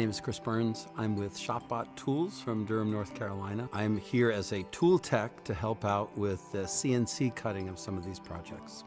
name is Chris Burns. I'm with ShopBot Tools from Durham, North Carolina. I'm here as a tool tech to help out with the CNC cutting of some of these projects.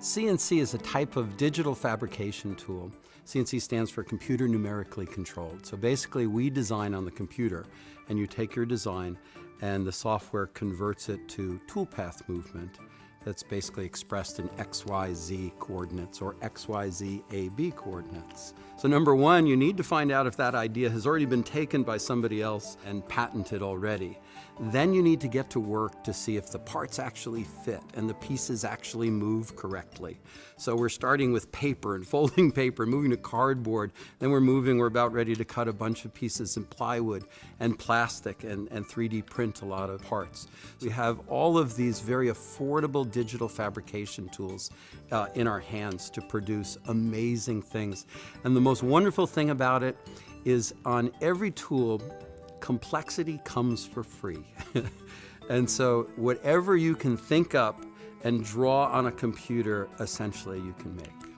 CNC is a type of digital fabrication tool. CNC stands for computer numerically controlled. So basically we design on the computer, and you take your design and the software converts it to toolpath movement that's basically expressed in XYZ coordinates or XYZ AB coordinates. So number one, you need to find out if that idea has already been taken by somebody else and patented already. Then you need to get to work to see if the parts actually fit and the pieces actually move correctly. So we're starting with paper and folding paper, and moving to cardboard, then we're about ready to cut a bunch of pieces in plywood and plastic and 3D print a lot of parts. We have all of these very affordable digital fabrication tools in our hands to produce amazing things. And the most wonderful thing about it is on every tool, complexity comes for free. And so whatever you can think up and draw on a computer, essentially you can make.